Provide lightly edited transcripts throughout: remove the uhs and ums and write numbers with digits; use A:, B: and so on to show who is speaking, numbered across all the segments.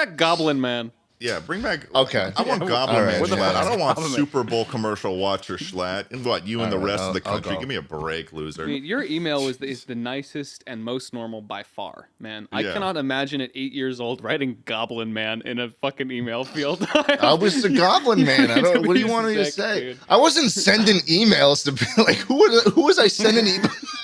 A: back Goblin Man.
B: Yeah, bring back.
C: Okay.
B: I want Goblin Man
C: right.
B: Jschlatt. I don't want Super Bowl commercial watcher Jschlatt. And what, you and the rest of the country? Give me a break, loser.
A: I mean, your email is the nicest and most normal by far, man. I cannot imagine at 8 years old writing Goblin Man in a fucking email field.
C: I was the Goblin Man. I don't. What do you want me to say?
A: Dude.
C: I wasn't sending emails to be like, who was I sending emails?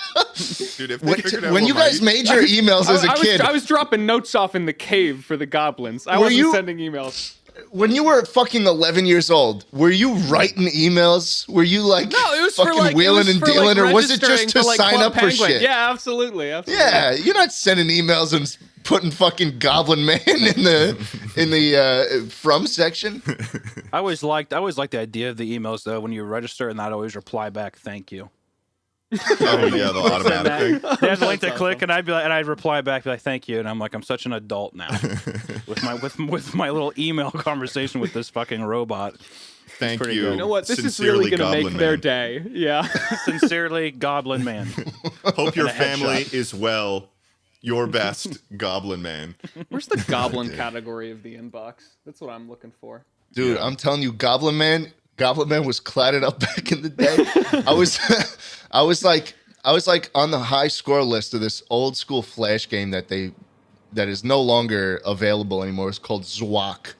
B: Dude, if they figured out
C: when
B: what
C: you guys made your emails as a kid,
A: I was dropping notes off in the cave for the goblins. I wasn't sending emails.
C: When you were fucking 11 years old, were you writing emails? Were you like
A: no, it was
C: fucking
A: for like,
C: wheeling and dealing, or was it just to sign up for shit?
A: Yeah, absolutely.
C: Yeah, you're not sending emails and putting fucking Goblin Man in the from section.
D: I always liked the idea of the emails though. When you register, and I'd always reply back, "Thank you."
B: Oh yeah, the automatic thing.
D: They had the link to click, and I'd be like, and I'd reply back, be like, "Thank you," and I'm like, I'm such an adult now with my little email conversation with this fucking robot.
B: Thank you.
A: You know what? This is really going to make their day. Yeah.
D: Sincerely, Goblin Man.
B: Hope your family is well. Your best, Goblin Man.
A: Where's the goblin category of the inbox? That's what I'm looking for.
C: Dude, I'm telling you, Goblin Man was clatted up back in the day. I was like on the high score list of this old school Flash game that is no longer available anymore. It's called Zwak.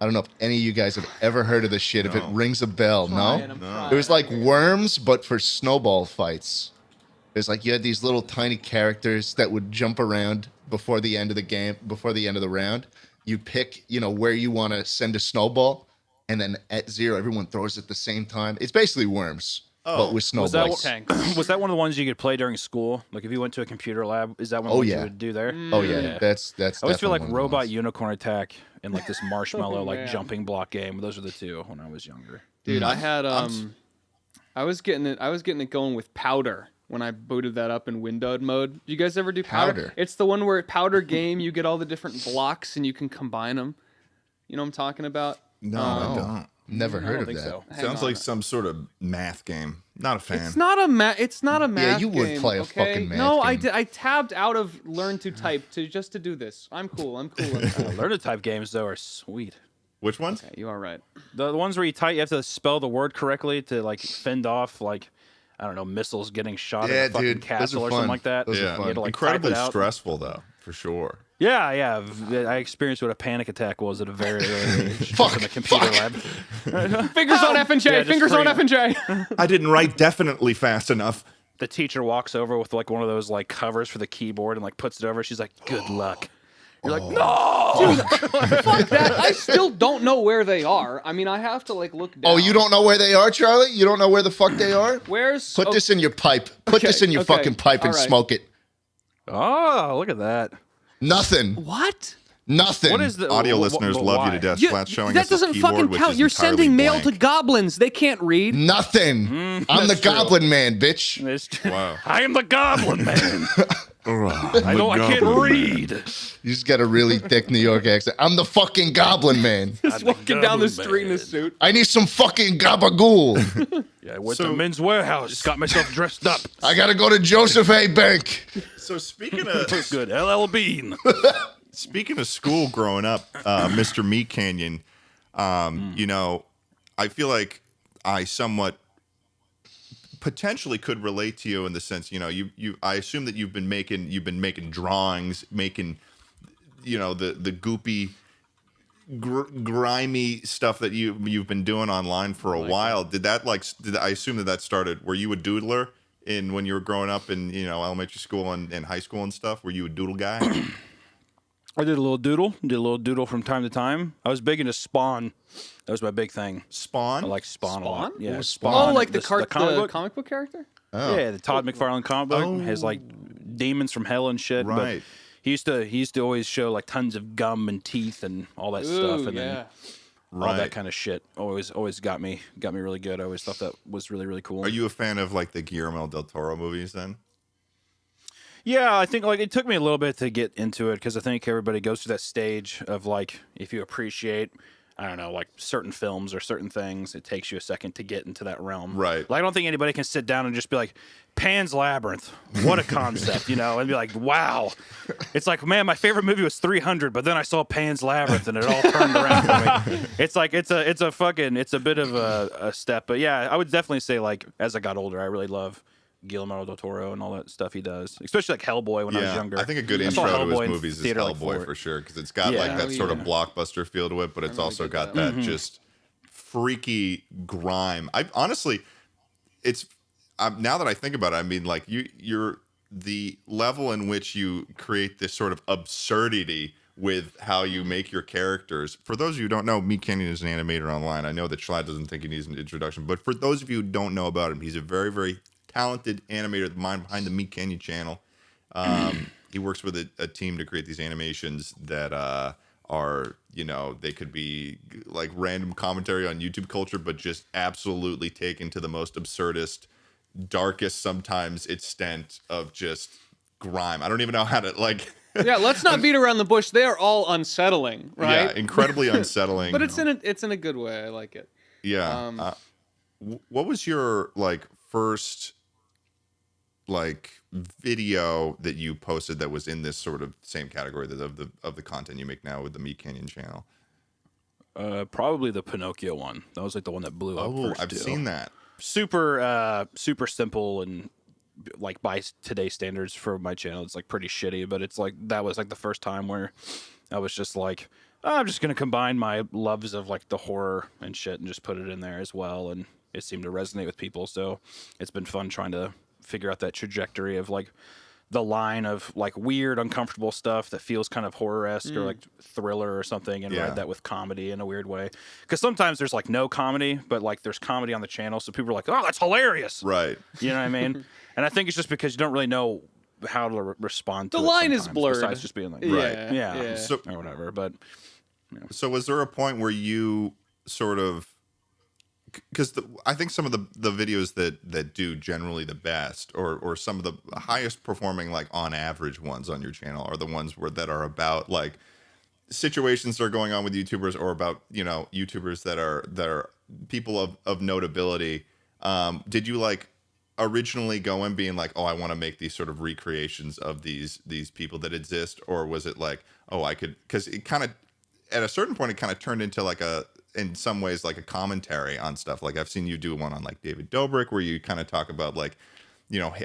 C: I don't know if any of you guys have ever heard of this shit. No. If it rings a bell, no? It was like Worms, but for snowball fights. It was like you had these little tiny characters that would jump around before the end of the game, before the end of the round. You pick, where you want to send a snowball, and then at 0, everyone throws it at the same time. It's basically Worms, but with snowballs.
D: Was that one of the ones you could play during school? Like if you went to a computer lab, is that one of the ones you would do there?
C: Oh yeah, that's. I
D: always feel like Robot Unicorn Attack and like this marshmallow jumping block game. Those are the two when I was younger.
A: Dude, I had I was getting it going with Powder when I booted that up in windowed mode. Do you guys ever do Powder? It's the one where Powder game, you get all the different blocks and you can combine them. You know what I'm talking about?
B: No, I don't.
C: Never heard of that.
D: So.
B: Sounds like some sort of math game. Not a fan.
A: It's not a math game.
C: Yeah, you would play a fucking math game.
A: No, I tabbed out of Learn to Type just to do this. I'm cool.
D: Learn to Type games though are sweet.
B: Which ones?
A: Okay, you are right.
D: The ones where you have to spell the word correctly to like fend off like I don't know missiles getting shot at a fucking castle or something like that.
C: Those are fun.
D: To, like,
B: incredibly stressful though, for sure.
D: Yeah. I experienced what a panic attack was at a very early age in the computer lab.
A: Fingers on F and J. Fingers on F and J.
B: I didn't write definitely fast enough.
D: The teacher walks over with like one of those like covers for the keyboard and like puts it over. She's like, "Good luck." You're like, "No,
A: dude, fuck that." I still don't know where they are. I mean, I have to like look down.
C: Oh, you don't know where they are, Charlie? You don't know where the fuck they are?
A: Put
C: this in your pipe. Put this in your fucking pipe and smoke it.
D: Oh, look at that.
C: Nothing.
A: What?
C: Nothing.
D: What is the
B: audio listeners love you to death? Jschlatt showing us his keyboard,
A: that doesn't fucking count. You're sending mail to goblins. They can't read.
C: Nothing. I'm the Goblin Man, bitch.
B: Wow.
D: I am the Goblin Man. I can't read.
C: You just got a really thick New York accent. I'm the fucking Goblin Man.
A: Just walking down the street in a suit.
C: I need some fucking gabagool.
D: Yeah, I went to Men's Warehouse. Got myself dressed up.
C: I gotta go to Joseph A. Bank.
B: So speaking of
D: good, LL Bean.
B: Speaking of school growing up, Mr. Meat Canyon, I feel like I somewhat potentially could relate to you in the sense, I assume that you've been making drawings, making, the goopy, grimy stuff that you've been doing online for a while. Did I assume that started? Were you a doodler when you were growing up in elementary school and high school and stuff? Were you a doodle guy?
D: I did a little doodle from time to time. I was big into Spawn. That was my big thing.
B: Spawn?
D: I like Spawn a lot. Yeah,
A: Spawn. Oh, like the
D: comic
A: book character?
D: Oh. Yeah, the Todd McFarlane comic book has like demons from hell and shit.
B: Right.
D: But he used to always show like tons of gum and teeth and all that stuff, and then all that kind of shit. Always got me really good. I always thought that was really, really cool.
B: Are you a fan of like the Guillermo del Toro movies then?
D: Yeah, I think like it took me a little bit to get into it because I think everybody goes through that stage of like if you appreciate I don't know, like certain films or certain things, it takes you a second to get into that realm.
B: Right.
D: Like, I don't think anybody can sit down and just be like, Pan's Labyrinth, what a concept, and be like, wow. It's like, man, my favorite movie was 300, but then I saw Pan's Labyrinth and it all turned around for me. It's like, it's a bit of a step. But yeah, I would definitely say, like, as I got older, I really love Guillermo del Toro and all that stuff he does, especially like Hellboy when I was younger.
B: I think a good intro to his movies is Hellboy for sure, because it's got like that sort of blockbuster feel to it, but it's also got that just freaky grime. I honestly, it's now that I think about it, I mean, like you're the level in which you create this sort of absurdity with how you make your characters. For those of you who don't know, Meat Canyon is an animator online. I know that Jschlatt doesn't think he needs an introduction, but for those of you who don't know about him, he's a very, very talented animator, the mind behind the Meat Canyon channel. He works with a team to create these animations that are, they could be like random commentary on YouTube culture, but just absolutely taken to the most absurdist, darkest sometimes extent of just grime. I don't even know how to like.
A: Yeah, let's not beat around the bush. They are all unsettling, right?
B: Yeah, incredibly unsettling.
A: But it's in a good way. I like it.
B: Yeah. What was your like first like video that you posted that was in this sort of same category of the content you make now with the Meat Canyon channel?
D: Probably the Pinocchio one. That was like the one that blew up.
B: Oh, I've seen that.
D: Super simple, and like by today's standards for my channel, it's like pretty shitty. But it's like that was like the first time where I was just like, I'm just gonna combine my loves of like the horror and shit and just put it in there as well, and it seemed to resonate with people. So it's been fun trying to figure out that trajectory of like the line of like weird, uncomfortable stuff that feels kind of horror-esque or like thriller or something, and ride that with comedy in a weird way. Because sometimes there's like no comedy, but like there's comedy on the channel, so people are like, oh, that's hilarious.
B: Right.
D: You know what I mean? And I think it's just because you don't really know how to respond to
A: the
D: it
A: line is blurred.
D: besides just being like,
B: right.
D: Yeah. So, or whatever. But
B: so was there a point where you sort of, because I think some of the videos that do generally the best, or some of the highest performing, like on average ones on your channel, are the ones that are about like situations that are going on with YouTubers, or about YouTubers that are people of notability. Did you like originally go in being like, oh, I want to make these sort of recreations of these people that exist, or was it like, oh, I could, because it kind of at a certain point it kind of turned into like in some ways like a commentary on stuff. Like I've seen you do one on like David Dobrik where you kind of talk about like,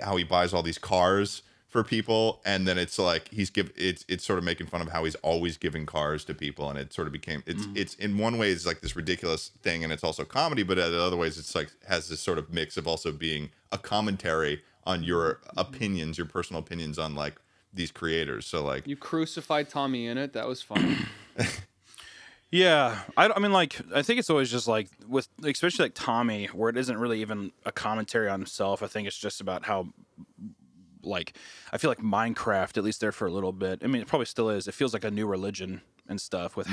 B: how he buys all these cars for people, and then it's like it's sort of making fun of how he's always giving cars to people, and it sort of became it's in one way it's like this ridiculous thing, and it's also comedy, but in other ways it's like has this sort of mix of also being a commentary on your opinions, your personal opinions on like these creators. So like
A: you crucified Tommy in it. That was fun.
D: Yeah, I mean, like, I think it's always just like with, especially like Tommy, where it isn't really even a commentary on himself. I think it's just about how, like, I feel like Minecraft, at least there for a little bit. I mean, it probably still is. It feels like a new religion and stuff with